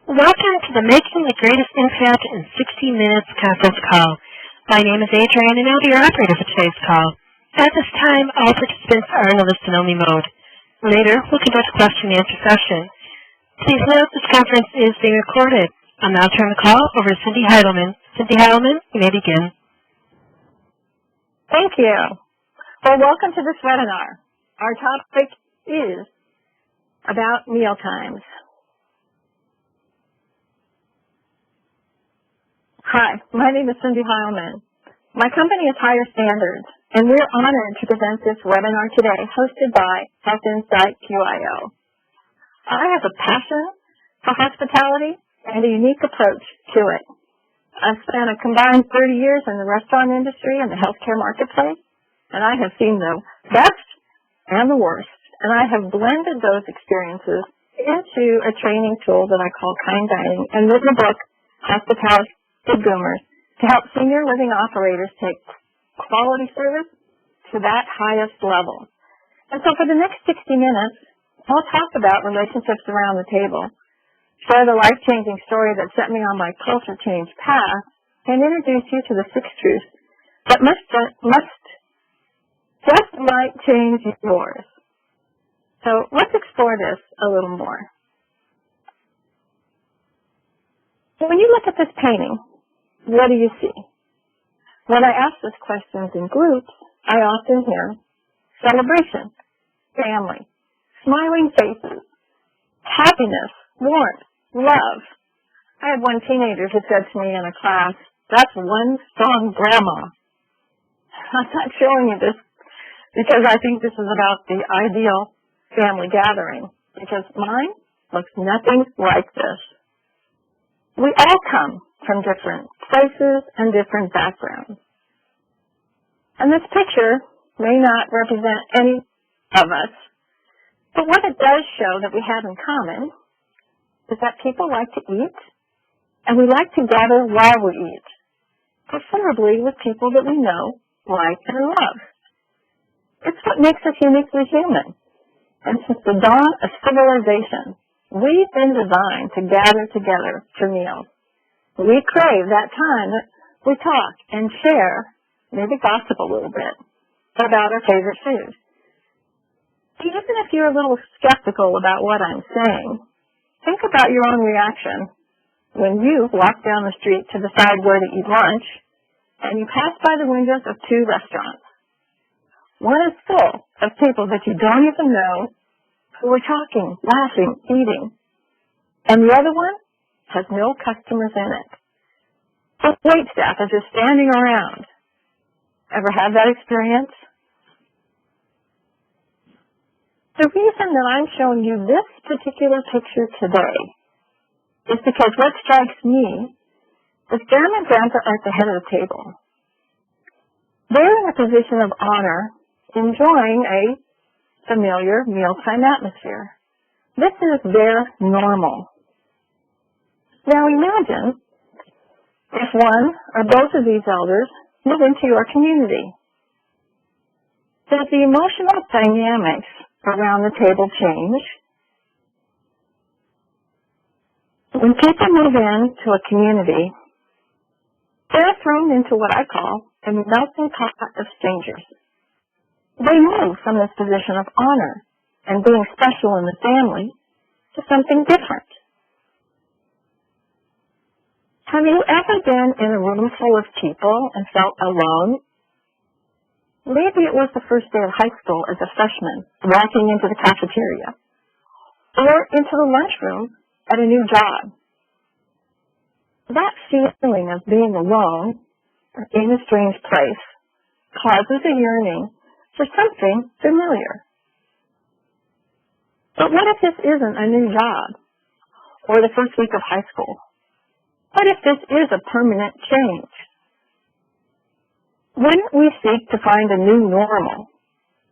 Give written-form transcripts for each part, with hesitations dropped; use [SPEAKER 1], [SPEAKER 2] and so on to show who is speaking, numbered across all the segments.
[SPEAKER 1] Welcome to the Making the Greatest Impact in 60 Minutes conference call. My name is Adrienne, and I'll be your operator for today's call. At this time, all participants are in a listen-only mode. Later, we'll conduct a question-and-answer session. Please note this conference is being recorded. I'll now turn the call over to Cindy Heidelman. Cindy Heidelman, you may begin.
[SPEAKER 2] Thank you. Well, welcome to this webinar. Our topic is about Mealtimes. Hi, my name is Cindy Heilman. My company is Higher Standards, and we're honored to present this webinar today, hosted by Health Insight QIO. I have a passion for hospitality and a unique approach to it. I've spent a combined 30 years in the restaurant industry and the healthcare marketplace, and I have seen the best and the worst, and I have blended those experiences into a training tool that I call Kind Dining and written a book, Hospitality to Boomers, to help senior living operators take quality service to that highest level. And so for the next 60 minutes, I'll talk about relationships around the table, share the life-changing story that set me on my culture change path, and introduce you to the 6 truths that just might change yours. So let's explore this a little more. When you look at this painting, what do you see? When I ask these questions in groups, I often hear celebration, family, smiling faces, happiness, warmth, love. I had one teenager who said to me in a class, "That's one strong grandma." I'm not showing you this because I think this is about the ideal family gathering, because mine looks nothing like this. We all come from different places and different backgrounds. And this picture may not represent any of us, but what it does show that we have in common is that people like to eat, and we like to gather while we eat, preferably with people that we know, like, and love. It's what makes us uniquely human. And since the dawn of civilization, we've been designed to gather together for meals. We crave that time that we talk and share, maybe gossip a little bit, about our favorite food. Even if you're a little skeptical about what I'm saying, think about your own reaction when you walk down the street to decide where to eat lunch, and you pass by the windows of 2 restaurants. One is full of people that you don't even know who are talking, laughing, eating, and the other one has no customers in it. The wait staff is just standing around. Ever had that experience? The reason that I'm showing you this particular picture today is because what strikes me is Grandma and Grandpa are at the head of the table. They're in a position of honor, enjoying a familiar mealtime atmosphere. This is their normal. Now imagine if one or both of these elders move into your community. Does the emotional dynamics around the table change? When people move into a community, they're thrown into what I call a melting pot of strangers. They move from this position of honor and being special in the family to something different. Have you ever been in a room full of people and felt alone? Maybe it was the first day of high school as a freshman, walking into the cafeteria, or into the lunchroom at a new job. That feeling of being alone or in a strange place causes a yearning for something familiar. But what if this isn't a new job or the first week of high school? What if this is a permanent change? Wouldn't we seek to find a new normal,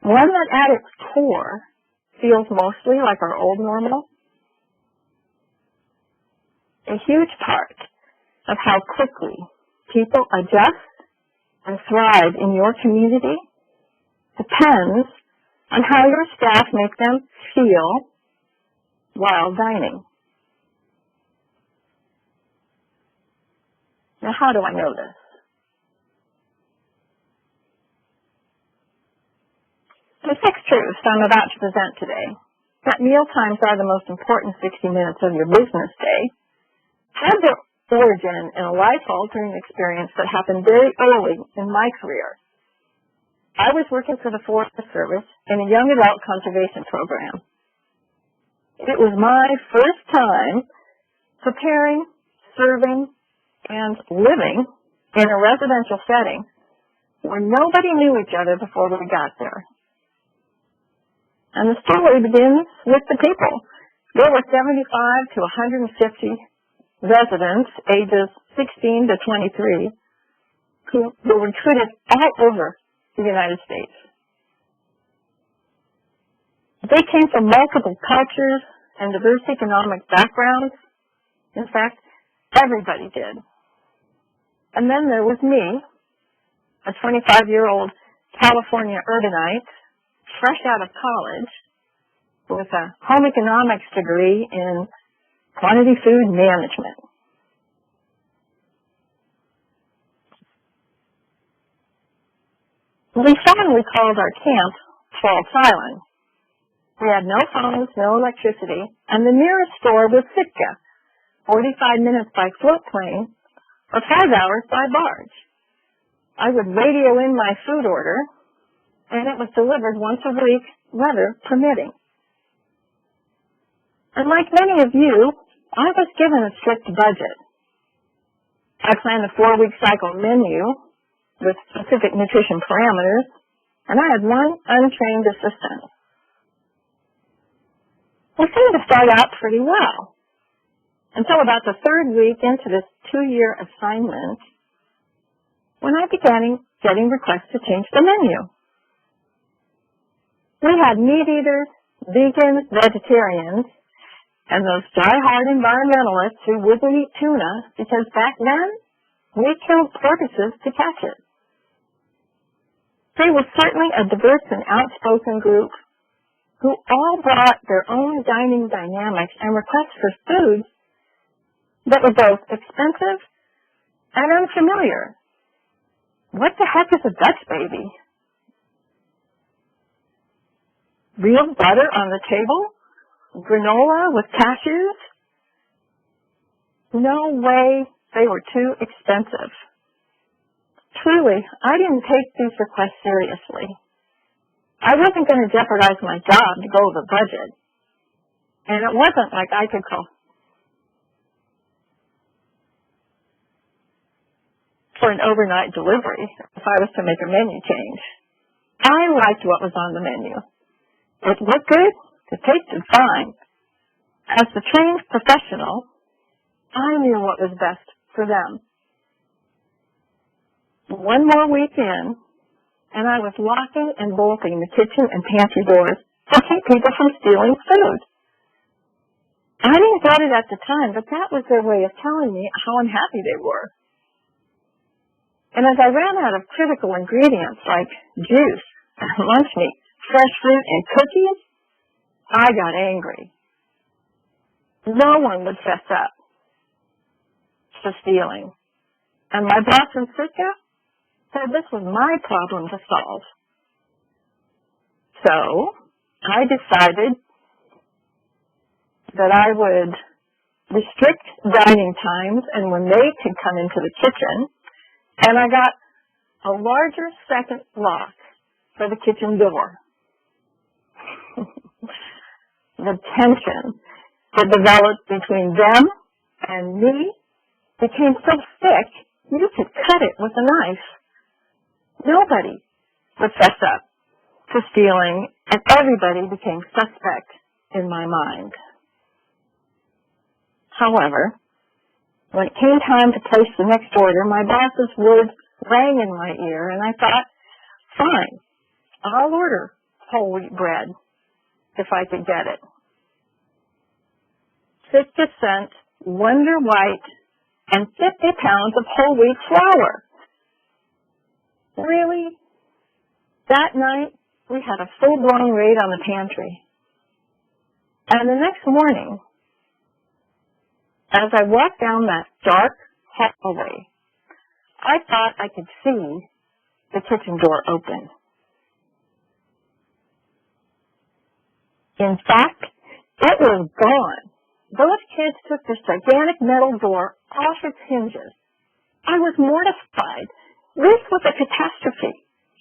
[SPEAKER 2] one that at its core feels mostly like our old normal? A huge part of how quickly people adjust and thrive in your community depends on how your staff make them feel while dining. Now, how do I know this? The 6 truths I'm about to present today, that mealtimes are the most important 60 minutes of your business day, have their origin in a life-altering experience that happened very early in my career. I was working for the Forest Service in a young adult conservation program. It was my first time preparing, serving, and living in a residential setting where nobody knew each other before we got there. And the story begins with the people. There were 75 to 150 residents, ages 16 to 23, who were recruited all over the United States. They came from multiple cultures and diverse economic backgrounds. In fact, everybody did. And then there was me, a 25-year-old California urbanite, fresh out of college, with a home economics degree in quantity food management. We finally called our camp False Island. We had no phones, no electricity, and the nearest store was Sitka, 45 minutes by float plane or 5 hours by barge. I would radio in my food order, and it was delivered once a week, weather permitting. And like many of you, I was given a strict budget. I planned a 4-week cycle menu with specific nutrition parameters, and I had one untrained assistant. We seemed to start out pretty well, until about the 3rd week into this 2-year assignment, when I began getting requests to change the menu. We had meat eaters, vegans, vegetarians, and those die-hard environmentalists who wouldn't eat tuna because back then we killed porpoises to catch it. They were certainly a diverse and outspoken group who all brought their own dining dynamics and requests for foods that were both expensive and unfamiliar. What the heck is a Dutch baby? Real butter on the table? Granola with cashews? No way, they were too expensive. Truly, I didn't take these requests seriously. I wasn't going to jeopardize my job to go over budget. And it wasn't like I could call for an overnight delivery if I was to make a menu change. I liked what was on the menu. It looked good. It tasted fine. As the trained professional, I knew what was best for them. One more week in, and I was locking and bolting the kitchen and pantry doors to keep people from stealing food. I didn't get it at the time, but that was their way of telling me how unhappy they were. And as I ran out of critical ingredients like juice, lunch meat, fresh fruit, and cookies, I got angry. No one would fess up for stealing. And my boss in Sitka said this was my problem to solve. So I decided that I would restrict dining times and when they could come into the kitchen, and I got a larger second lock for the kitchen door. The tension that developed between them and me became so thick you could cut it with a knife. Nobody would fess up to stealing, and everybody became suspect in my mind. However, when it came time to place the next order, my boss's words rang in my ear, and I thought, fine, I'll order whole wheat bread if I could get it. 50-cent Wonder White and 50 pounds of whole wheat flour. Really? That night, we had a full-blown raid on the pantry. And the next morning, as I walked down that dark hallway I thought I could see the kitchen door open. In fact, it was gone. Those kids took this gigantic metal door off its hinges. I was mortified. This was a catastrophe.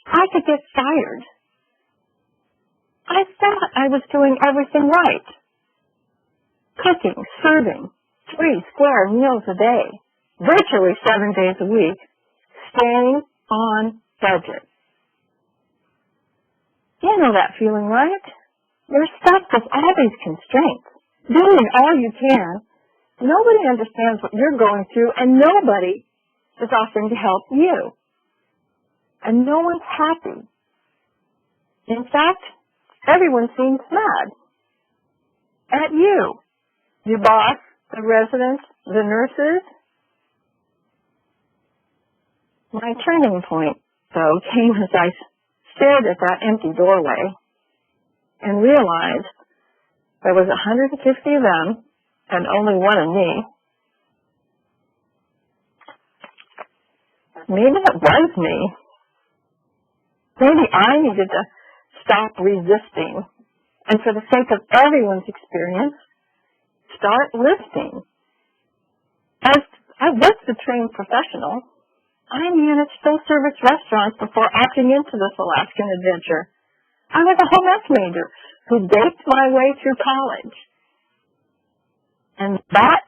[SPEAKER 2] I could get fired. I thought I was doing everything right. Cooking, serving, 3 square meals a day, virtually 7 days a week, staying on budget. You know that feeling, right? You're stuck with all these constraints, doing all you can. Nobody understands what you're going through, and nobody is offering to help you. And no one's happy. In fact, everyone seems mad at you, your boss, the residents, the nurses. My turning point, though, came as I stared at that empty doorway and realized there was 150 of them and only one of me. Maybe it was me. Maybe I needed to stop resisting and, for the sake of everyone's experience, start listening. As I was the trained professional, I managed full-service restaurants before opting into this Alaskan adventure. I was a home ec major who baked my way through college. And that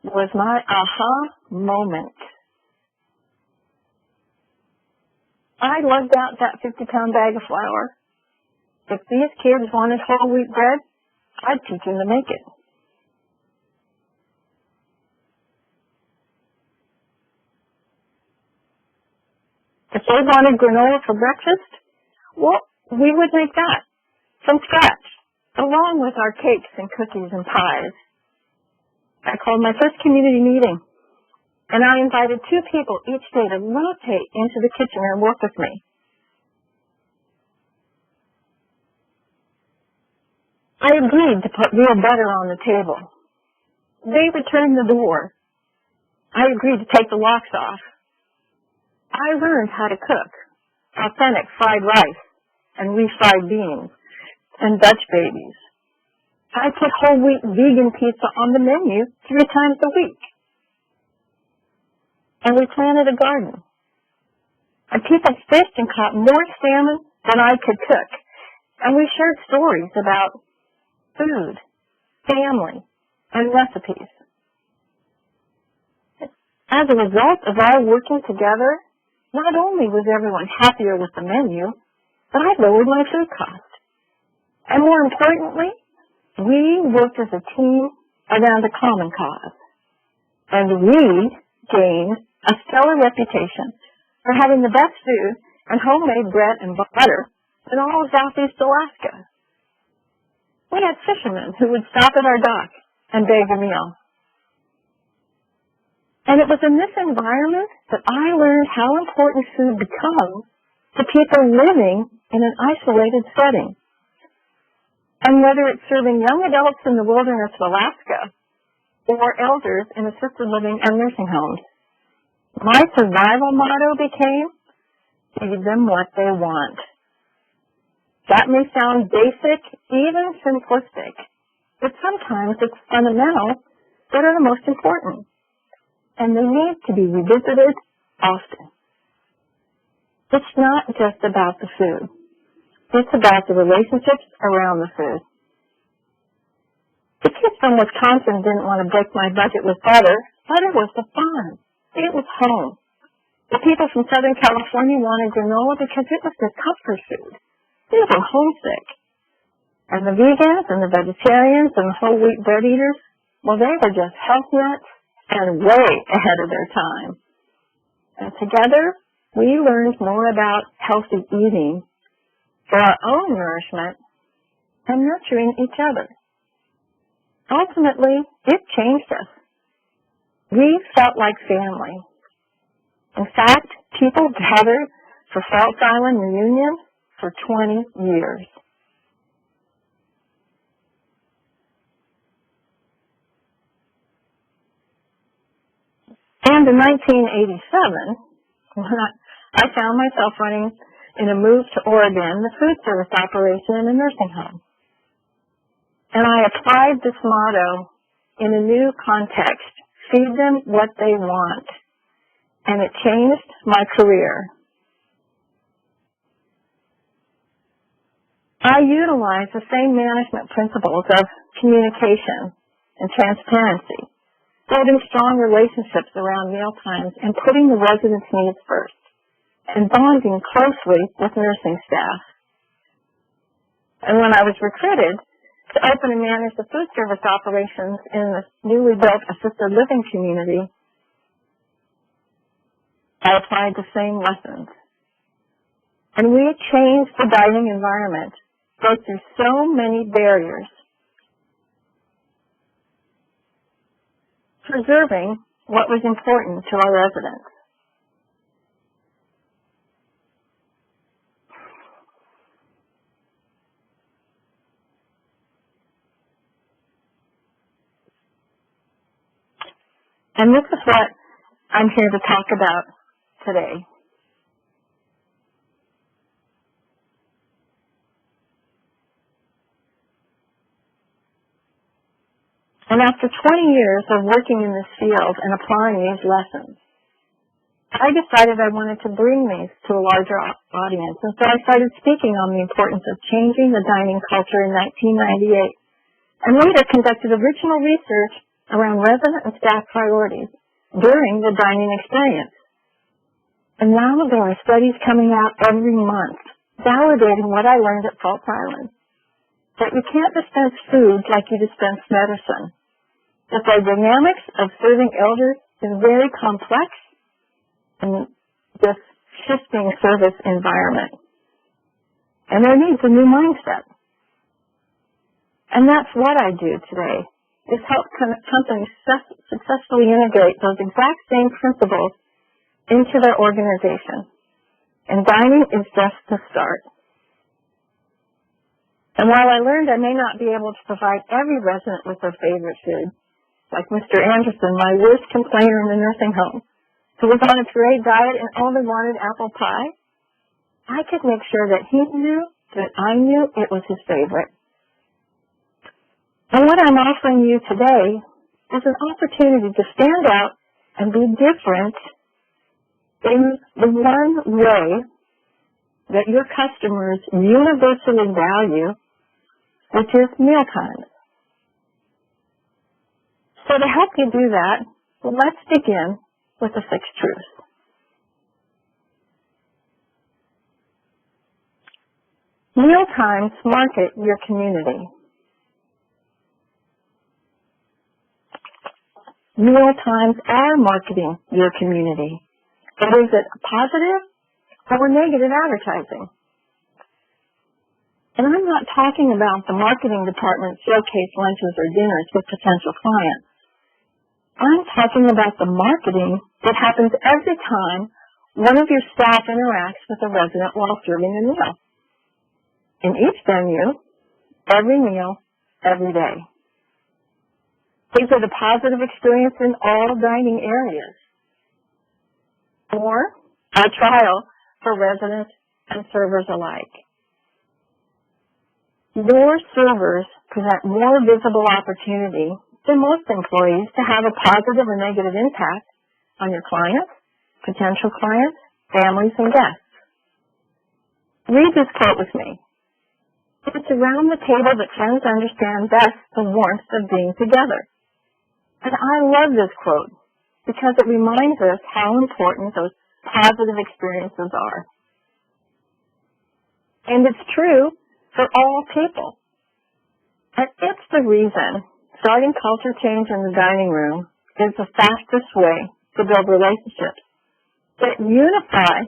[SPEAKER 2] was my aha moment. I lugged out that 50-pound bag of flour. If these kids wanted whole wheat bread, I'd teach them to make it. If they wanted granola for breakfast, well, we would make that from scratch, along with our cakes and cookies and pies. I called my first community meeting, and I invited 2 people each day to rotate into the kitchen and work with me. I agreed to put real butter on the table. They returned the door. I agreed to take the locks off. I learned how to cook authentic fried rice and refried beans and Dutch babies. I put whole wheat vegan pizza on the menu 3 times a week. And we planted a garden. And people fished and caught more salmon than I could cook. And we shared stories about food, family, and recipes. As a result of our working together, not only was everyone happier with the menu, but I lowered my food cost. And more importantly, we worked as a team around a common cause. And we gained a stellar reputation for having the best food and homemade bread and butter in all of Southeast Alaska. We had fishermen who would stop at our dock and beg a meal. And it was in this environment that I learned how important food becomes to people living in an isolated setting. And whether it's serving young adults in the wilderness of Alaska or elders in assisted living and nursing homes, my survival motto became, feed them what they want. That may sound basic, even simplistic, but sometimes it's fundamental that are the most important. And they need to be revisited often. It's not just about the food. It's about the relationships around the food. The kids from Wisconsin didn't want to break my budget with butter. Butter was the fun. It was home. The people from Southern California wanted granola because it was their comfort food. They were homesick. And the vegans and the vegetarians and the whole wheat bread eaters, well, they were just health nuts and way ahead of their time. And together, we learned more about healthy eating for our own nourishment and nurturing each other. Ultimately, it changed us. We felt like family. In fact, people gathered for Phelps Island reunion for 20 years. on to 1987, when I found myself running, in a move to Oregon, the food service operation in a nursing home. And I applied this motto in a new context: feed them what they want. And it changed my career. I utilize the same management principles of communication and transparency, building strong relationships around Mealtimes and putting the residents' needs first, and bonding closely with nursing staff. And when I was recruited to open and manage the food service operations in the newly built assisted living community, I applied the same lessons. And we changed the dining environment, broke through so many barriers, preserving what was important to our residents. And this is what I'm here to talk about today. And after 20 years of working in this field and applying these lessons, I decided I wanted to bring these to a larger audience. And so I started speaking on the importance of changing the dining culture in 1998, and later conducted original research around resident and staff priorities during the dining experience. And now there are studies coming out every month validating what I learned at False Island, that you can't dispense food like you dispense medicine, that the dynamics of serving elders is very complex in this shifting service environment. And there needs a new mindset. And that's what I do today, is help companies successfully integrate those exact same principles into their organization. And dining is just the start. And while I learned I may not be able to provide every resident with their favorite food, like Mr. Anderson, my worst complainer in the nursing home, who was on a parade diet and only wanted apple pie, I could make sure that he knew that I knew it was his favorite. And what I'm offering you today is an opportunity to stand out and be different in the one way that your customers universally value, which is Mealtimes. So to help you do that, let's begin with the 6 truths. Mealtimes market your community. Mealtimes are marketing your community. But is it positive or negative advertising? And I'm not talking about the marketing department showcase lunches or dinners with potential clients. I'm talking about the marketing that happens every time one of your staff interacts with a resident while serving a meal. In each venue, every meal, every day. Is it a positive experience in all dining areas? Or a trial for residents and servers alike? Your servers present more visible opportunity than most employees to have a positive or negative impact on your clients, potential clients, families, and guests. Read this quote with me. It's around the table that friends understand best the warmth of being together. And I love this quote because it reminds us how important those positive experiences are. And it's true for all people. And it's the reason starting culture change in the dining room is the fastest way to build relationships that unify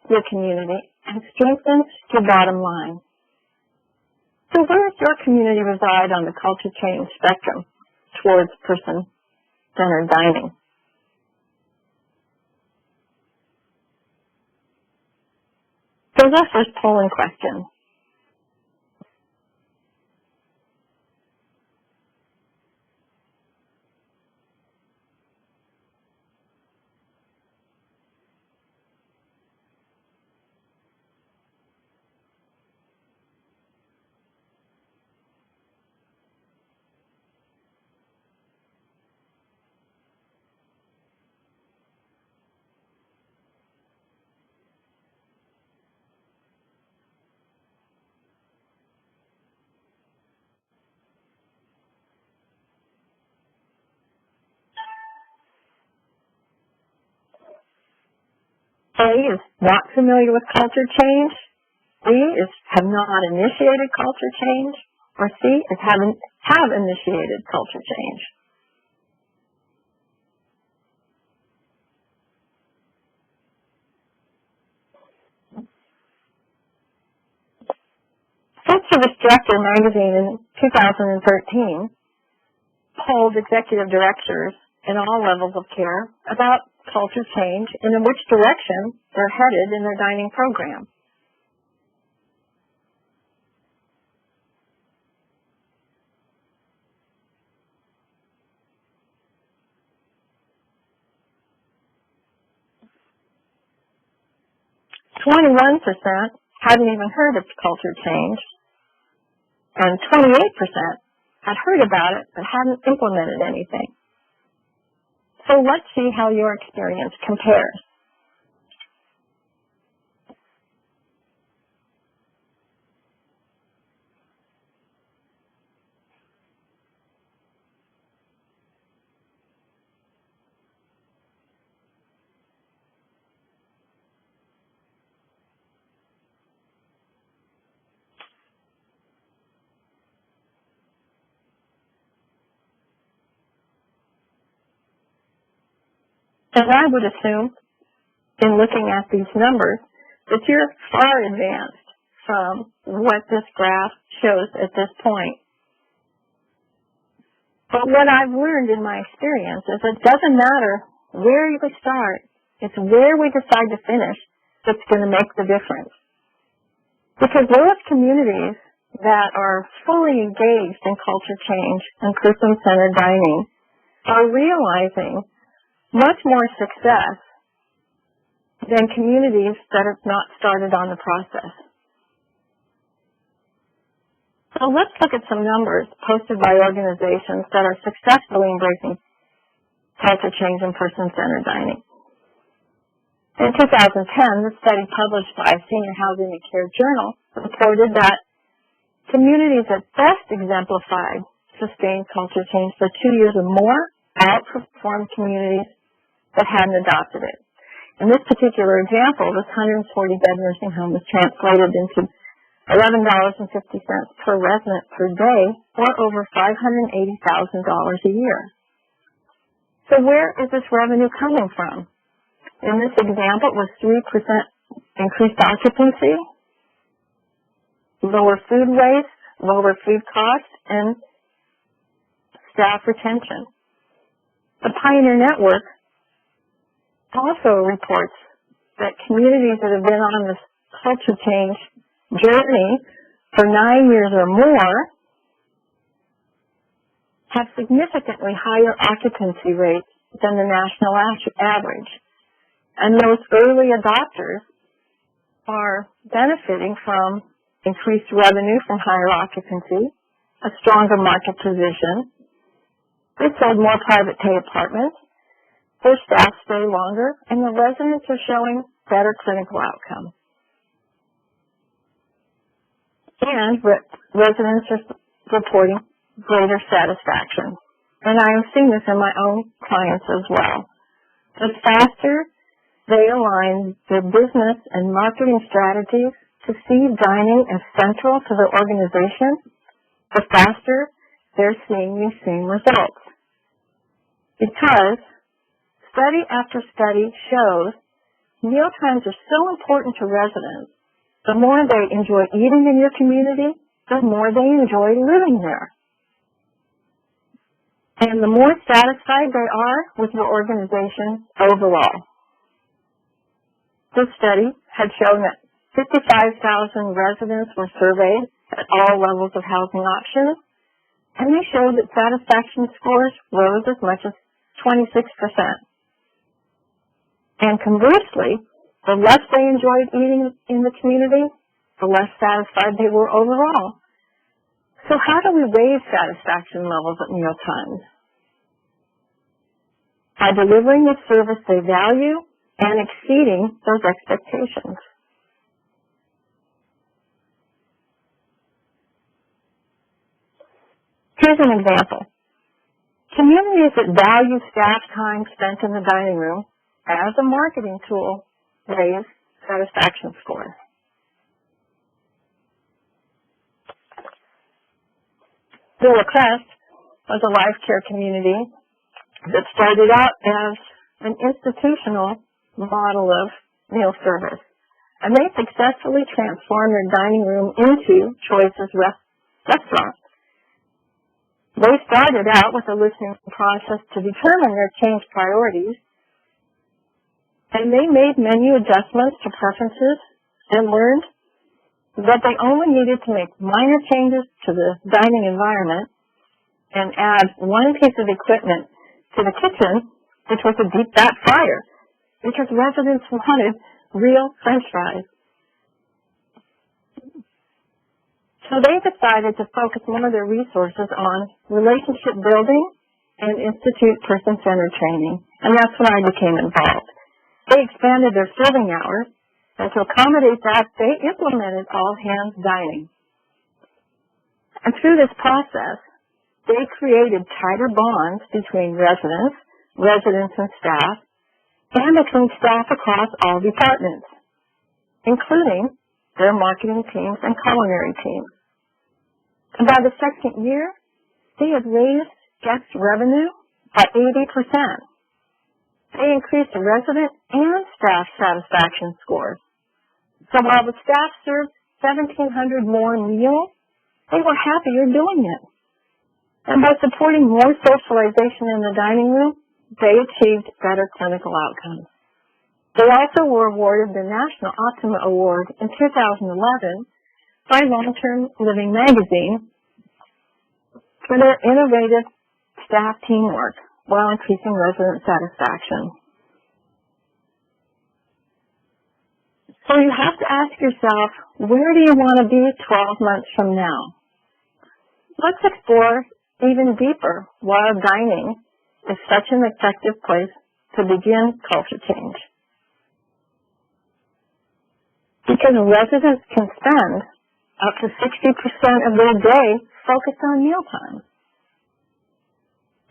[SPEAKER 2] your community and strengthens your bottom line. So where does your community reside on the culture change spectrum towards person-centered dining? So that's our first polling question. A is not familiar with culture change. B is have not initiated culture change. Or C is have initiated culture change. Food Service Director magazine in 2013 polled executive directors in all levels of care about culture change and in which direction they're headed in their dining program. "21% hadn't even heard of culture change, and 28% had heard about it but hadn't implemented anything." So let's see how your experience compares. And I would assume, in looking at these numbers, that you're far advanced from what this graph shows at this point. But what I've learned in my experience is it doesn't matter where you start, it's where we decide to finish that's going to make the difference. Because those communities that are fully engaged in culture change and person-centered dining are realizing much more success than communities that have not started on the process. So let's look at some numbers posted by organizations that are successfully embracing culture change and person-centered dining. In 2010, the study published by Senior Housing and Care Journal reported that communities that best exemplified sustained culture change for 2 years or more outperformed communities that hadn't adopted it. In this particular example, this 140-bed nursing home was translated into $11.50 per resident per day, or over $580,000 a year. So where is this revenue coming from? In this example, it was 3% increased occupancy, lower food waste, lower food costs, and staff retention. The Pioneer Network also reports that communities that have been on this culture change journey for 9 years or more have significantly higher occupancy rates than the national average. And those early adopters are benefiting from increased revenue from higher occupancy, a stronger market position. They sold more private pay apartments. Their staff stay longer, and the residents are showing better clinical outcomes. And residents are reporting greater satisfaction. And I have seen this in my own clients as well. The faster they align their business and marketing strategies to see dining as central to their organization, the faster they're seeing these same results. Because study after study shows mealtimes are so important to residents. The more they enjoy eating in your community, the more they enjoy living there. And the more satisfied they are with your organization overall. This study had shown that 55,000 residents were surveyed at all levels of housing options, and they showed that satisfaction scores rose as much as 26%. And conversely, the less they enjoyed eating in the community, the less satisfied they were overall. So how do we raise satisfaction levels at mealtimes? By delivering the service they value and exceeding those expectations. Here's an example. Communities that value staff time spent in the dining room as a marketing tool raise satisfaction scores. Villa Crest was a life care community that started out as an institutional model of meal service. And they successfully transformed their dining room into Choice's restaurant. They started out with a listening process to determine their changed priorities, and they made menu adjustments to preferences and learned that they only needed to make minor changes to the dining environment and add one piece of equipment to the kitchen, which was a deep fat fryer, because residents wanted real French fries. So they decided to focus more of their resources on relationship building and institute person-centered training, and that's when I became involved. They expanded their serving hours, and to accommodate that, they implemented all-hands dining. And through this process, they created tighter bonds between residents and staff, and between staff across all departments, including their marketing teams and culinary teams. And by the second year, they had raised guest revenue by 80%. They increased the resident and staff satisfaction scores. So while the staff served 1,700 more meals, they were happier doing it. And by supporting more socialization in the dining room, they achieved better clinical outcomes. They also were awarded the National Optima Award in 2011 by Long-Term Living magazine for their innovative staff teamwork while increasing resident satisfaction. So you have to ask yourself, where do you want to be 12 months from now? Let's explore even deeper why dining is such an effective place to begin culture change. Because residents can spend up to 60% of their day focused on mealtimes.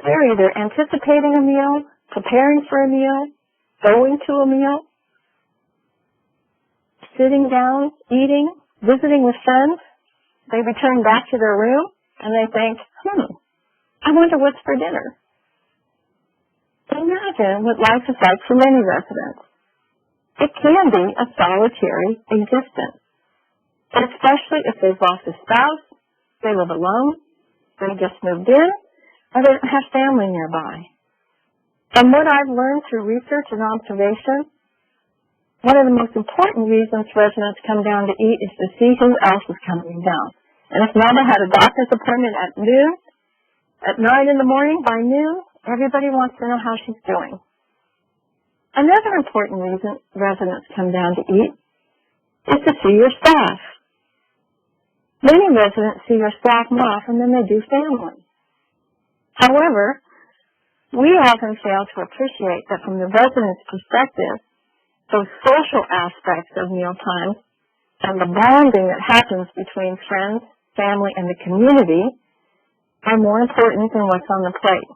[SPEAKER 2] They're either anticipating a meal, preparing for a meal, going to a meal, sitting down, eating, visiting with friends. They return back to their room and they think, I wonder what's for dinner. Imagine what life is like for many residents. It can be a solitary existence, especially if they've lost a spouse, they live alone, they just moved in, or they don't have family nearby. And what I've learned through research and observation, one of the most important reasons residents come down to eat is to see who else is coming down. And if Mama had a doctor's appointment at noon, at 9 in the morning, by noon, everybody wants to know how she's doing. Another important reason residents come down to eat is to see your staff. Many residents see your staff more often than they do family. However, we often fail to appreciate that from the resident's perspective, those social aspects of mealtimes and the bonding that happens between friends, family, and the community are more important than what's on the plate.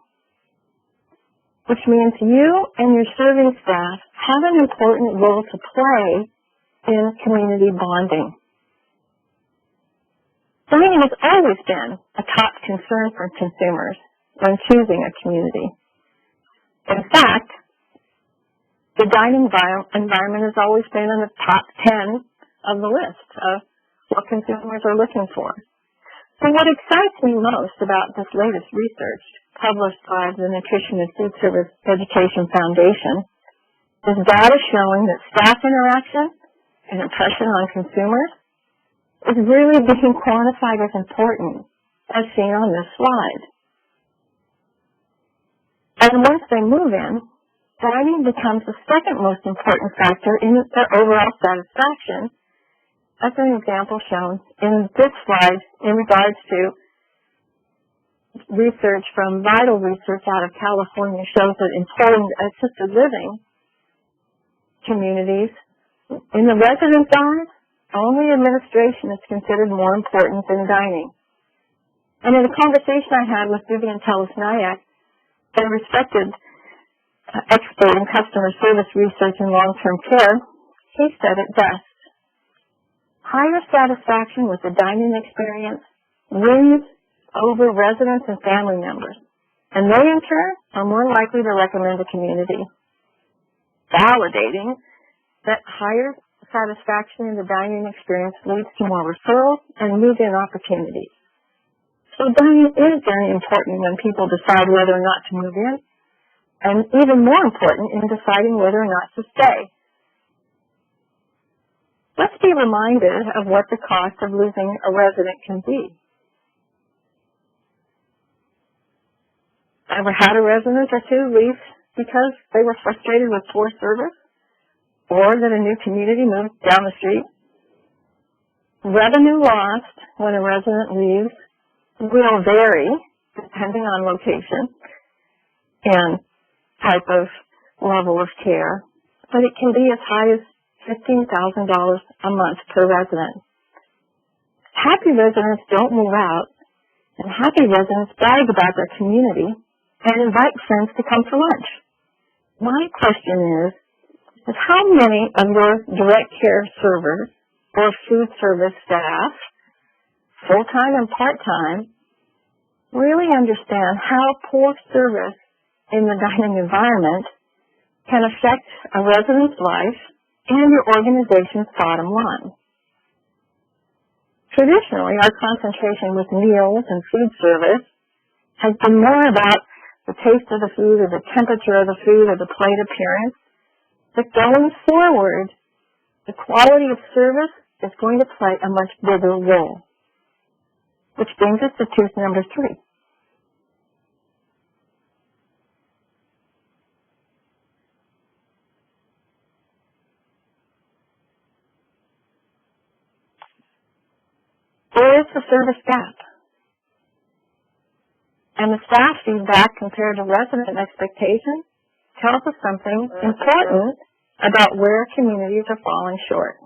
[SPEAKER 2] Which means you and your serving staff have an important role to play in community bonding. Dining has always been a top concern for consumers when choosing a community. In fact, the dining environment has always been in the top 10 of the list of what consumers are looking for. So what excites me most about this latest research, published by the Nutrition and Food Service Education Foundation, is data showing that staff interaction and impression on consumers is really being quantified as important, as seen on this slide. And once they move in, dining becomes the second most important factor in their overall satisfaction, as an example shown in this slide in regards to research from Vital Research out of California shows that in important assisted living communities, in the residents' eyes, only administration is considered more important than dining. And in a conversation I had with Vivian Telesnayak, a respected expert in customer service research and long-term care, He said it best. Higher satisfaction with the dining experience wins over residents and family members, and they in turn are more likely to recommend the community, validating that higher satisfaction in the dining experience leads to more referrals and move-in opportunities. So dining is very important when people decide whether or not to move in, and even more important in deciding whether or not to stay. Let's be reminded of what the cost of losing a resident can be. Ever had a resident or two leave because they were frustrated with poor service, or that a new community moved down the street? Revenue lost when a resident leaves will vary depending on location and type of level of care, but it can be as high as $15,000 a month per resident. Happy residents don't move out, and happy residents brag about their community and invite friends to come for lunch. My question is how many of your direct care servers or food service staff, full-time and part-time, really understand how poor service in the dining environment can affect a resident's life and your organization's bottom line? Traditionally, our concentration with meals and food service has been more about the taste of the food or the temperature of the food or the plate appearance. But going forward, the quality of service is going to play a much bigger role. Which brings us to tooth number 3. There is the service gap. And the staff feedback compared to resident expectations tells us something important about where communities are falling short.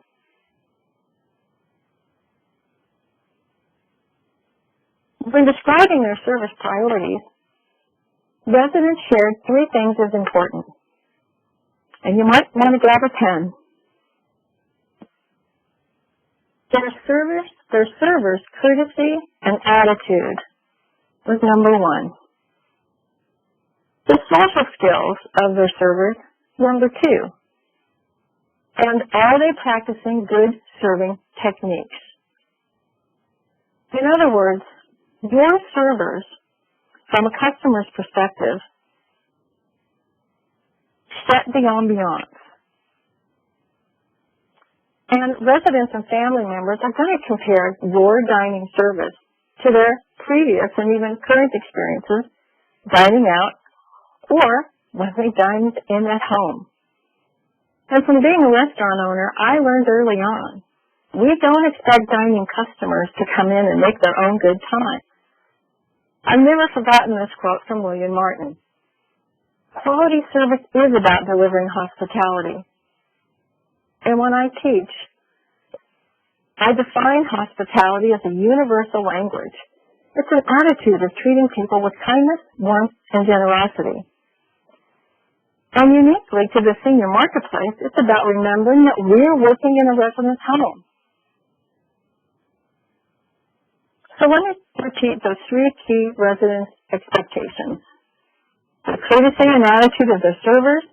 [SPEAKER 2] When describing their service priorities, residents shared 3 things as important. And you might want to grab a pen. Their servers' courtesy and attitude was number 1. The social skills of their servers, number 2. And are they practicing good serving techniques? In other words, your servers, from a customer's perspective, set the ambiance. And residents and family members are going to compare your dining service to their previous and even current experiences dining out or when they dined in at home. And from being a restaurant owner, I learned early on, we don't expect dining customers to come in and make their own good time. I've never forgotten this quote from William Martin. Quality service is about delivering hospitality. And when I teach, I define hospitality as a universal language. It's an attitude of treating people with kindness, warmth, and generosity. And uniquely to the senior marketplace, it's about remembering that we're working in a resident's home. So let me repeat those 3 key resident expectations. The courtesy and attitude of their servers,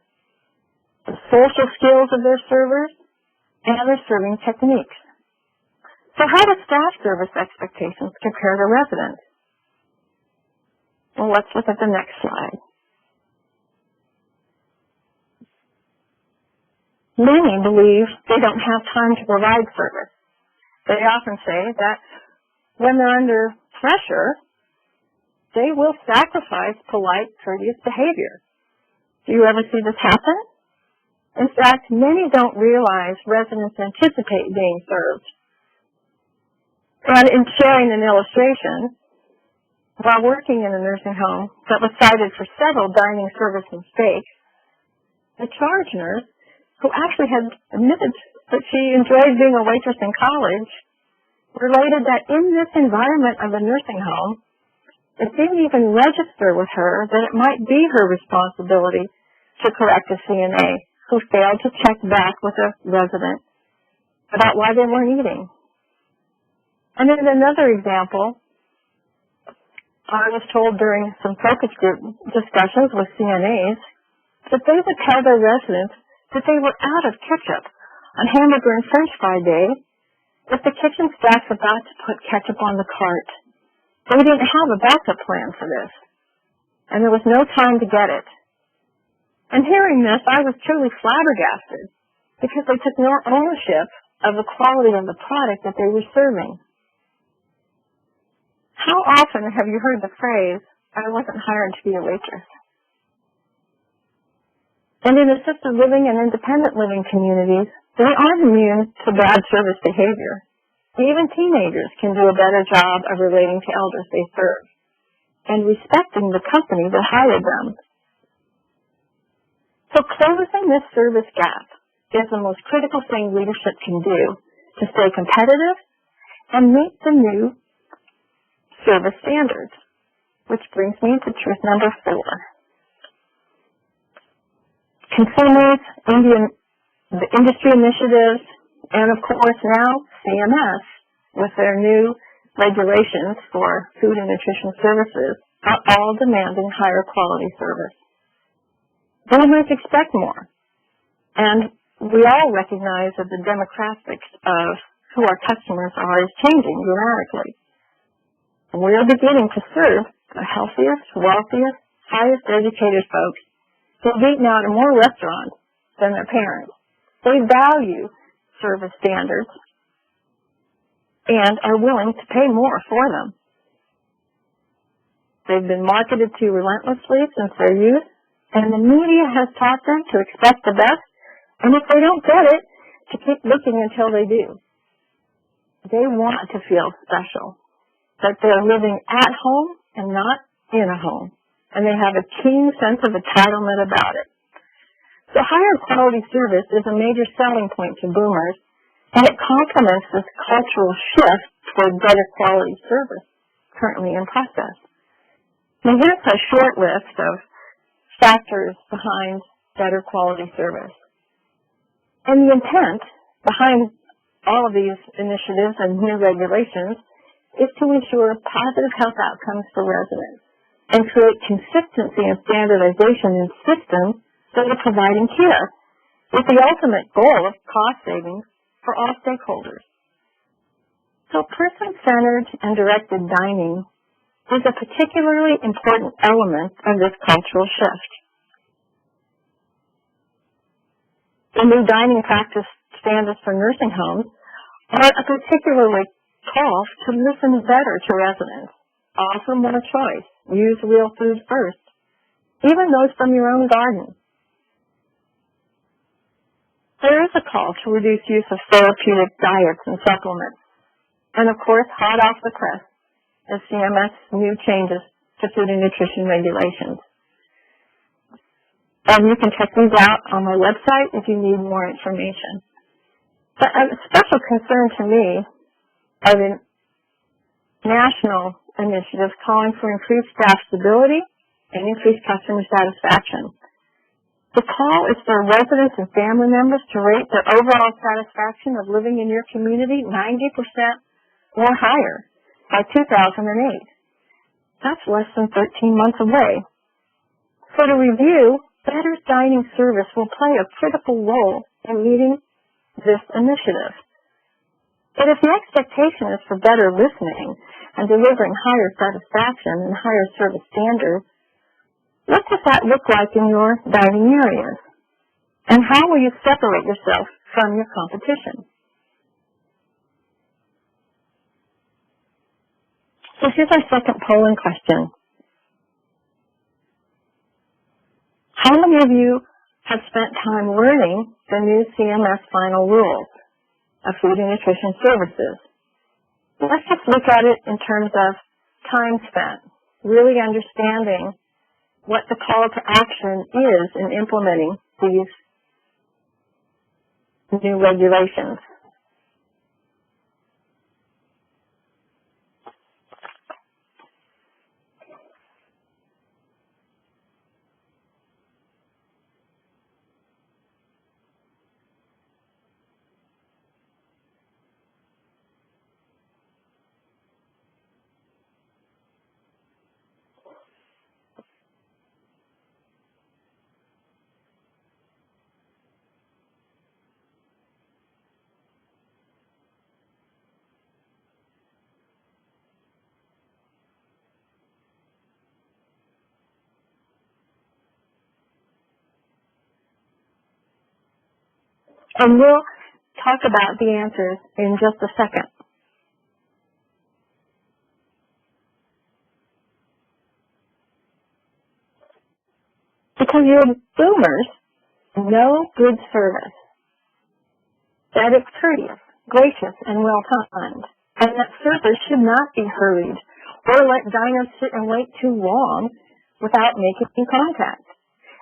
[SPEAKER 2] the social skills of their servers, and their serving techniques. So how do staff service expectations compare to residents? Well, let's look at the next slide. Many believe they don't have time to provide service. They often say that when they're under pressure, they will sacrifice polite, courteous behavior. Do you ever see this happen? In fact, many don't realize residents anticipate being served. And in sharing an illustration, while working in a nursing home that was cited for several dining service mistakes, the charge nurse, who actually had admitted that she enjoyed being a waitress in college, related that in this environment of a nursing home, it didn't even register with her that it might be her responsibility to correct a CNA who failed to check back with a resident about why they weren't eating. And in another example, I was told during some focus group discussions with CNAs that they would tell their residents that they were out of ketchup on hamburger and french fry day if the kitchen staff's about to put ketchup on the cart. They didn't have a backup plan for this, and there was no time to get it. And hearing this, I was truly flabbergasted because they took no ownership of the quality of the product that they were serving. How often have you heard the phrase, "I wasn't hired to be a waitress"? And in assisted living and independent living communities, they aren't immune to bad service behavior. Even teenagers can do a better job of relating to elders they serve and respecting the company that hired them. So closing this service gap is the most critical thing leadership can do to stay competitive and meet the new service standards, which brings me to truth number 4. Consumers, the industry initiatives, and of course now CMS with their new regulations for food and nutrition services are all demanding higher quality service. Boomers expect more, and we all recognize that the demographics of who our customers are is changing dramatically. And we are beginning to serve the healthiest, wealthiest, highest educated folks who've eaten out in more restaurants than their parents. They value service standards and are willing to pay more for them. They've been marketed to relentlessly since their youth, and the media has taught them to expect the best, and if they don't get it, to keep looking until they do. They want to feel special, that they're living at home and not in a home, and they have a keen sense of entitlement about it. So higher quality service is a major selling point to boomers, and it complements this cultural shift toward better quality service currently in process. Now here's a short list of factors behind better quality service. And the intent behind all of these initiatives and new regulations is to ensure positive health outcomes for residents and create consistency and standardization in systems that are providing care, with the ultimate goal of cost savings for all stakeholders. So person-centered and directed dining is a particularly important element of this cultural shift. The new dining practice standards for nursing homes are a particularly call to listen better to residents, offer more choice, use real food first, even those from your own garden. There is a call to reduce use of therapeutic diets and supplements, and of course, hot off the press is CMS new changes to food and nutrition regulations. And you can check these out on my website if you need more information. But a special concern to me are the national initiatives calling for increased staff stability and increased customer satisfaction. The call is for residents and family members to rate their overall satisfaction of living in your community 90% or higher by 2008. That's less than 13 months away. So to review, better dining service will play a critical role in meeting this initiative. But if the expectation is for better listening and delivering higher satisfaction and higher service standards, what does that look like in your dining areas? And how will you separate yourself from your competition? So here's our second polling question. How many of you have spent time learning the new CMS final rules of food and nutrition services? Let's just look at it in terms of time spent, really understanding what the call to action is in implementing these new regulations. And we'll talk about the answers in just a second. Because your boomers know good service, that it's courteous, gracious, and well-timed, and that service should not be hurried or let diners sit and wait too long without making contact.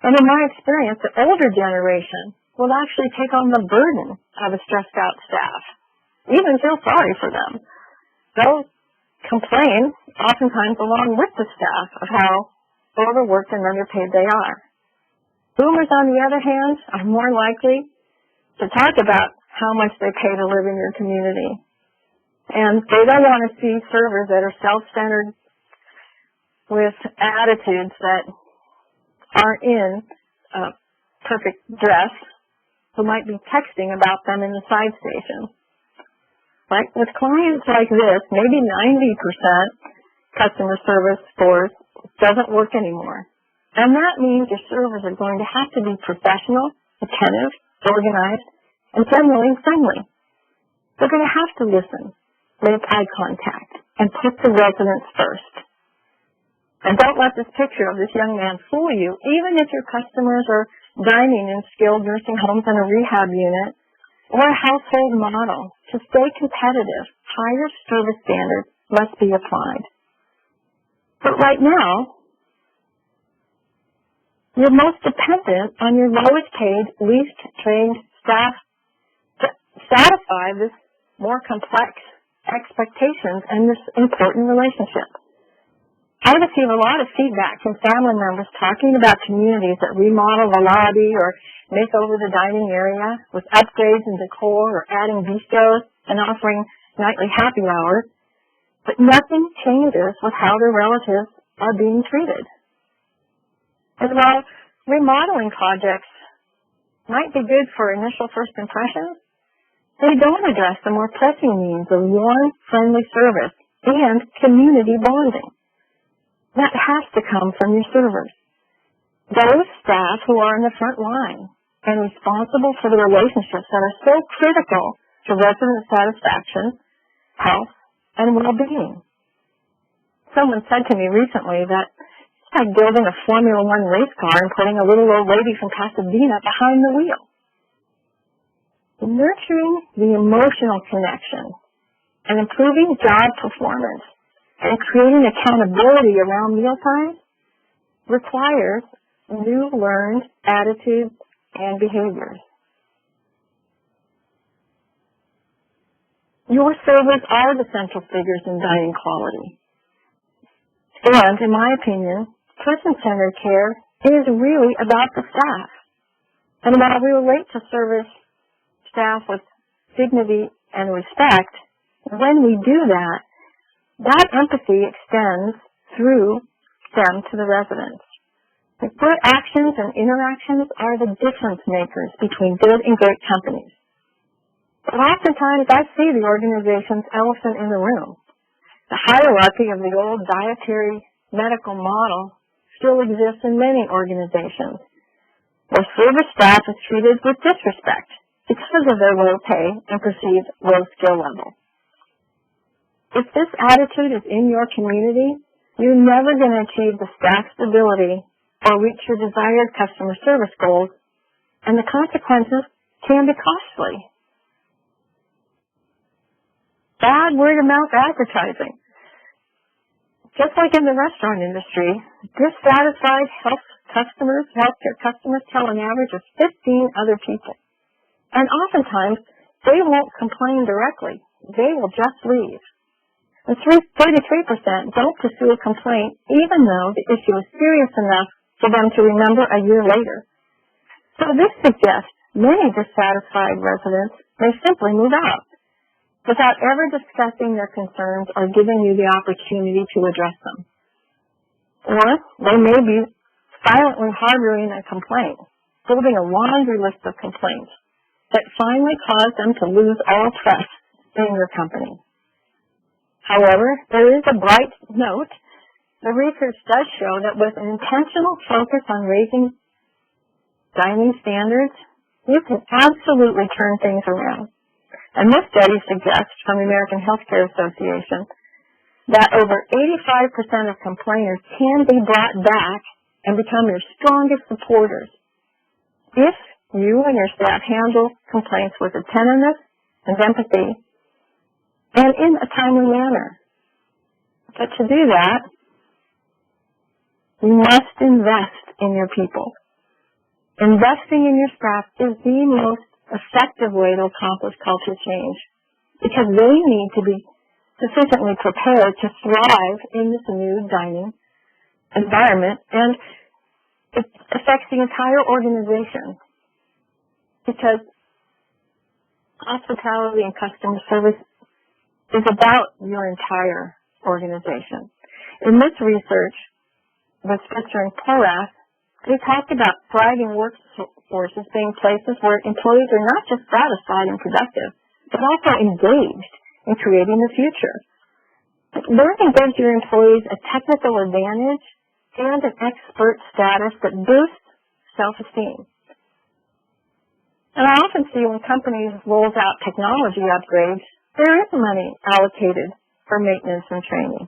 [SPEAKER 2] And in my experience, the older generation will actually take on the burden of a stressed-out staff, even feel sorry for them. They'll complain, oftentimes along with the staff, of how overworked and underpaid they are. Boomers, on the other hand, are more likely to talk about how much they pay to live in your community. And they don't want to see servers that are self-centered with attitudes that aren't in perfect dress, who might be texting about them in the side station. Right? With clients like this, maybe 90% customer service scores doesn't work anymore. And that means your servers are going to have to be professional, attentive, organized, and generally friendly. They're going to have to listen, make eye contact, and put the residents first. And don't let this picture of this young man fool you. Even if your customers are dining in skilled nursing homes and a rehab unit or a household model, to stay competitive, higher service standards must be applied. But right now, you're most dependent on your lowest paid, least trained staff to satisfy this more complex expectations and this important relationship. I receive a lot of feedback from family members talking about communities that remodel the lobby or make over the dining area with upgrades and decor or adding bistros and offering nightly happy hours, but nothing changes with how their relatives are being treated. And while remodeling projects might be good for initial first impressions, they don't address the more pressing needs of warm, friendly service and community bonding. That has to come from your servers. Those staff who are in the front line and responsible for the relationships that are so critical to resident satisfaction, health, and well-being. Someone said to me recently that it's like building a Formula One race car and putting a little old lady from Pasadena behind the wheel. Nurturing the emotional connection and improving job performance and creating accountability around mealtimes requires new learned attitudes and behaviors. Your servers are the central figures in dining quality. And, in my opinion, person-centered care is really about the staff. And while we relate to service staff with dignity and respect, when we do that, that empathy extends through them to the residents. Their actions and interactions are the difference makers between good and great companies. But oftentimes I see the organization's elephant in the room. The hierarchy of the old dietary medical model still exists in many organizations, where service staff is treated with disrespect because of their low pay and perceived low skill level. If this attitude is in your community, you're never going to achieve the staff stability or reach your desired customer service goals, and the consequences can be costly. Bad word-of-mouth advertising. Just like in the restaurant industry, dissatisfied healthcare customers tell an average of 15 other people. And oftentimes, they won't complain directly. They will just leave. And 33% don't pursue a complaint even though the issue is serious enough for them to remember a year later. So this suggests many dissatisfied residents may simply move out without ever discussing their concerns or giving you the opportunity to address them. Or they may be silently harboring a complaint, building a laundry list of complaints that finally cause them to lose all trust in your company. However, there is a bright note. The research does show that with an intentional focus on raising dining standards, you can absolutely turn things around. And this study suggests from the American Healthcare Association that over 85% of complainers can be brought back and become your strongest supporters if you and your staff handle complaints with attentiveness and empathy and in a timely manner. But to do that, you must invest in your people. Investing in your staff is the most effective way to accomplish culture change because they need to be sufficiently prepared to thrive in this new dining environment, and it affects the entire organization because hospitality and customer service is about your entire organization. In this research with Spitzer and Porath, they talked about thriving workforces being places where employees are not just satisfied and productive, but also engaged in creating the future. Learning gives your employees a technical advantage and an expert status that boosts self-esteem. And I often see when companies roll out technology upgrades, there is money allocated for maintenance and training.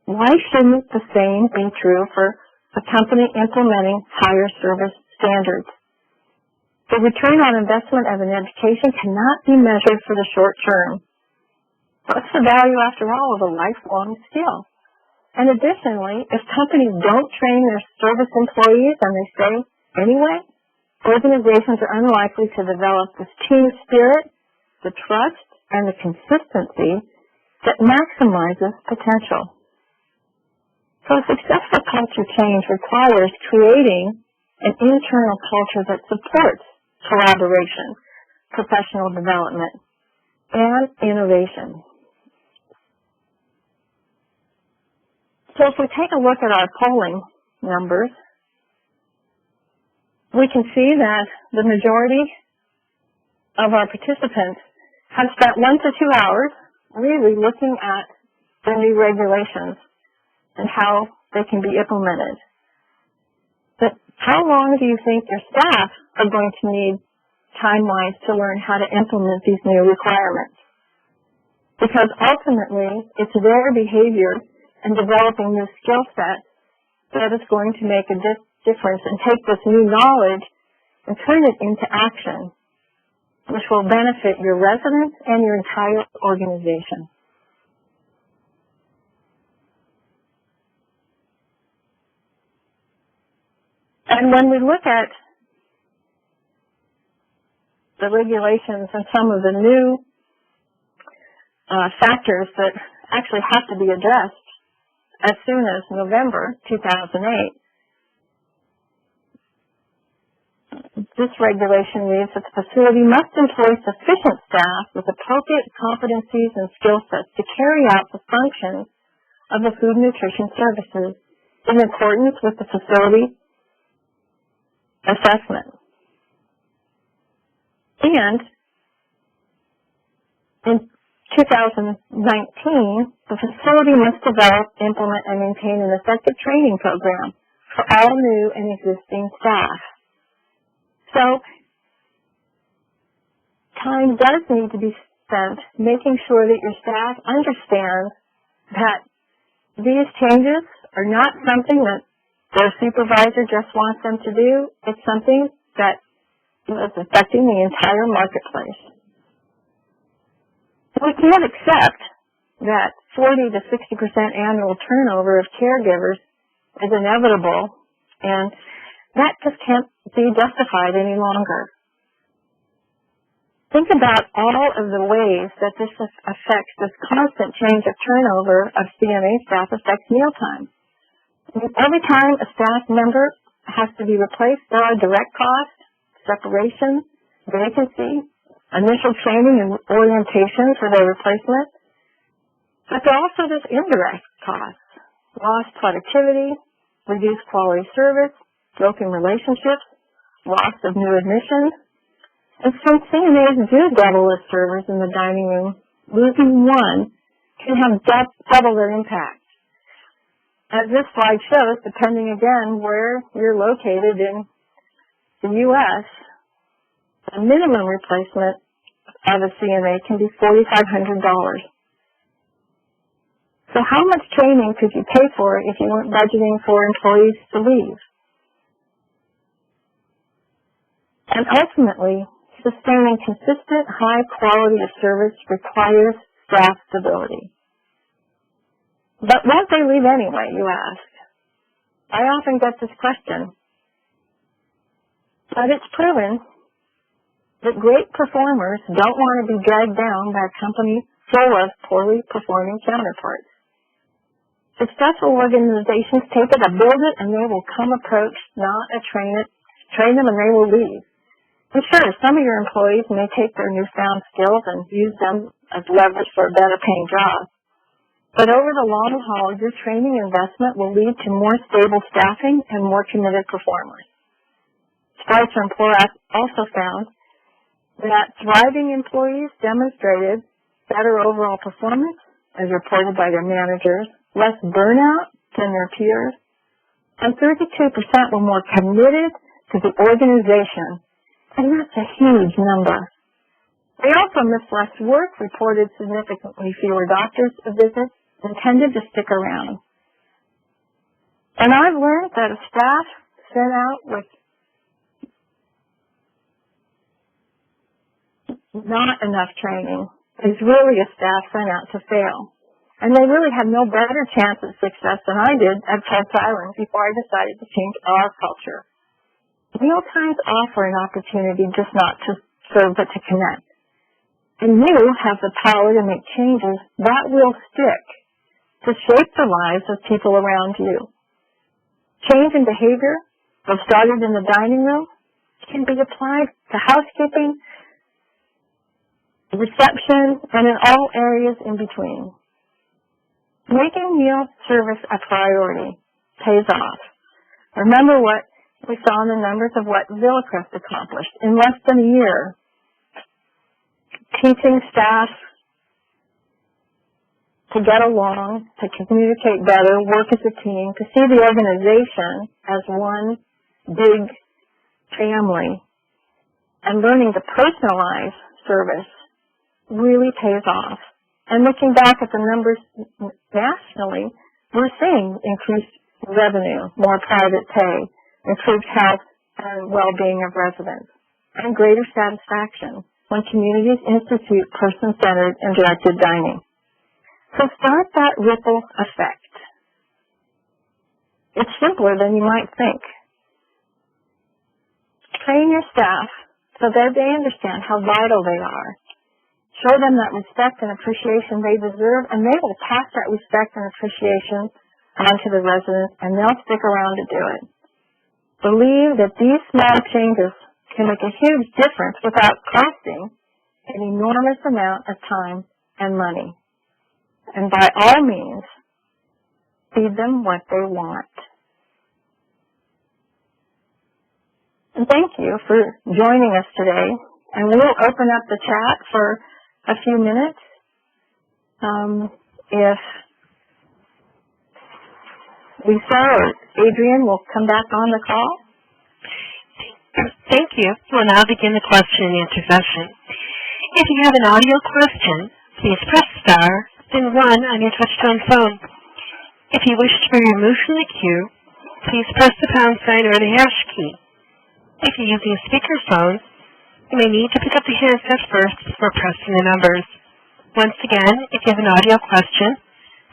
[SPEAKER 2] Why shouldn't the same be true for a company implementing higher service standards? The return on investment of an education cannot be measured for the short term. What's the value, after all, of a lifelong skill? And additionally, if companies don't train their service employees and they stay anyway, organizations are unlikely to develop this team spirit, the trust, and the consistency that maximizes potential. So successful culture change requires creating an internal culture that supports collaboration, professional development, and innovation. So if we take a look at our polling numbers, we can see that the majority of our participants have spent 1 to 2 hours really looking at the new regulations and how they can be implemented. But how long do you think your staff are going to need time-wise to learn how to implement these new requirements? Because ultimately, it's their behavior and developing new skill sets that is going to make a difference and take this new knowledge and turn it into action, which will benefit your residents and your entire organization. And when we look at the regulations and some of the new factors that actually have to be addressed as soon as November 2008, this regulation reads that the facility must employ sufficient staff with appropriate competencies and skill sets to carry out the functions of the food and nutrition services in accordance with the facility assessment. And in 2019, the facility must develop, implement, and maintain an effective training program for all new and existing staff. So, time does need to be spent making sure that your staff understands that these changes are not something that their supervisor just wants them to do. It's something that is affecting the entire marketplace. We can't accept that 40 to 60% annual turnover of caregivers is inevitable, and that just can't be justified any longer. Think about all of the ways that this affects, this constant change of turnover of CMA staff affects Mealtimes. Every time a staff member has to be replaced, there are direct costs, separation, vacancy, initial training and orientation for their replacement. But there are also this indirect costs, lost productivity, reduced quality service, broken relationships, loss of new admissions. And since CNAs do double as servers in the dining room, losing one can have double their impact. As this slide shows, depending again where you're located in the U.S., The minimum replacement of a CMA can be $4,500. So how much training could you pay for if you weren't budgeting for employees to leave? And ultimately, sustaining consistent high quality of service requires staff stability. But won't they leave anyway, you ask? I often get this question. But it's proven that great performers don't want to be dragged down by a company full of poorly performing counterparts. Successful organizations take it, build it, and they will come approach, not train them, and they will leave. And sure, some of your employees may take their newfound skills and use them as leverage for a better paying job. But over the long haul, your training investment will lead to more stable staffing and more committed performers. Spicer and Porath also found that thriving employees demonstrated better overall performance, as reported by their managers, less burnout than their peers, and 32% were more committed to the organization. And that's a huge number. They also missed less work, reported significantly fewer doctor's visits, and tended to stick around. And I've learned that a staff sent out with not enough training is really a staff sent out to fail. And they really have no better chance of success than I did at Ted's Island before I decided to change our culture. Mealtimes offer an opportunity just not to serve but to connect. And you have the power to make changes that will stick, to shape the lives of people around you. Change in behavior that started in the dining room can be applied to housekeeping, reception, and in all areas in between. Making meal service a priority pays off. Remember what we saw in the numbers of what Villacrest accomplished in less than a year. Teaching staff to get along, to communicate better, work as a team, to see the organization as one big family, and learning to personalize service really pays off. And looking back at the numbers nationally, we're seeing increased revenue, more private pay, improved health and well-being of residents, and greater satisfaction when communities institute person-centered and directed dining. So start that ripple effect. It's simpler than you might think. Train your staff so that they understand how vital they are. Show them that respect and appreciation they deserve, and they will pass that respect and appreciation on to the residents, and they'll stick around to do it. Believe that these small changes can make a huge difference without costing an enormous amount of time and money. And by all means, feed them what they want. And thank you for joining us today. And we'll open up the chat for a few minutes. If Lisa or Adrian will come back on the call.
[SPEAKER 1] Thank you. We'll now begin the question and answer session. If you have an audio question, please press star, then 1 on your touch-tone phone. If you wish to be removed from the queue, please press the pound sign or the hash key. If you're using a speakerphone, you may need to pick up the handset first before pressing the numbers. Once again, if you have an audio question,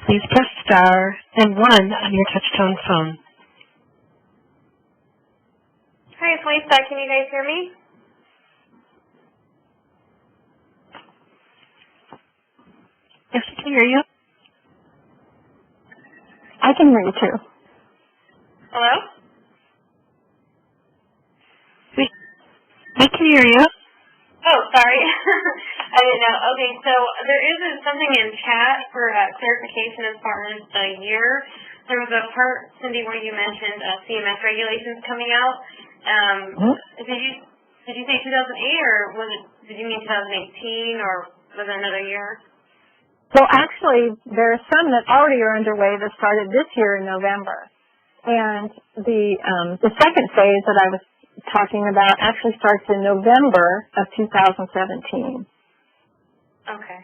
[SPEAKER 1] please press star, then 1 on your touch-tone phone.
[SPEAKER 3] Hi, it's Lisa. Can you guys hear me?
[SPEAKER 1] Yes, we can hear you.
[SPEAKER 2] I can hear you too.
[SPEAKER 3] Hello?
[SPEAKER 1] We can hear you.
[SPEAKER 3] Oh, sorry. I didn't know. Okay, so there is something in chat for clarification as far as the year. There was a part, Cindy, where you mentioned CMS regulations coming out. Did you say 2008, or did you mean 2018, or was it another year?
[SPEAKER 2] Well, actually, there are some that already are underway that started this year in November. And the second phase that I was talking about actually starts in November of 2017.
[SPEAKER 3] Okay.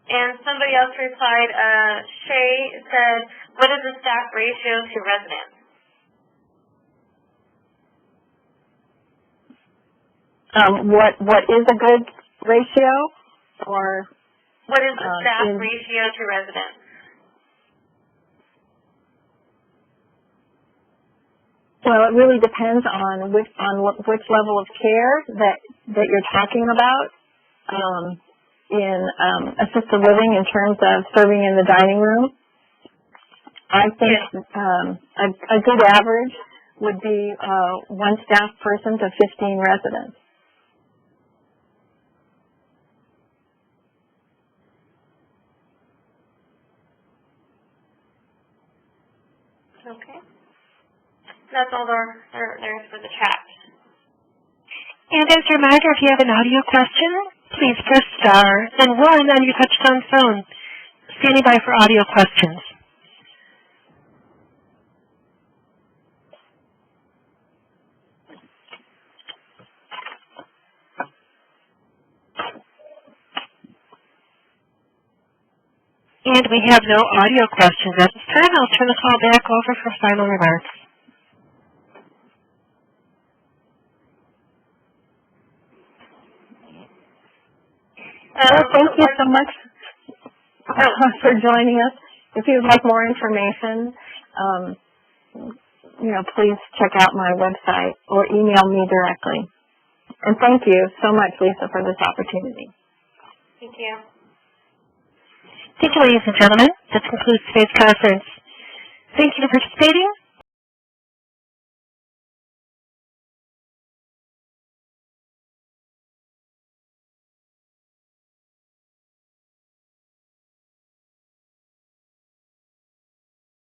[SPEAKER 3] And somebody else replied, Shay said, what is the staff ratio to residents?
[SPEAKER 2] What is a good ratio, or
[SPEAKER 3] what is the staff ratio to residents?
[SPEAKER 2] Well, it really depends on which level of care that you're talking about. In assisted living, in terms of serving in the dining room, I think a good average would be one staff person to 15 residents.
[SPEAKER 3] Okay. That's all there is for the chat.
[SPEAKER 1] And as a reminder, if you have an audio question, please press star and 1 on your touch-tone phone. Standing by for audio questions. And we have no audio questions at this time. I'll turn the call back over for final remarks.
[SPEAKER 2] Thank you so much for joining us. If you would like more information, please check out my website or email me directly. And thank you so much, Lisa, for this opportunity.
[SPEAKER 3] Thank you.
[SPEAKER 1] Thank you, ladies and gentlemen. This concludes today's conference. Thank you for participating.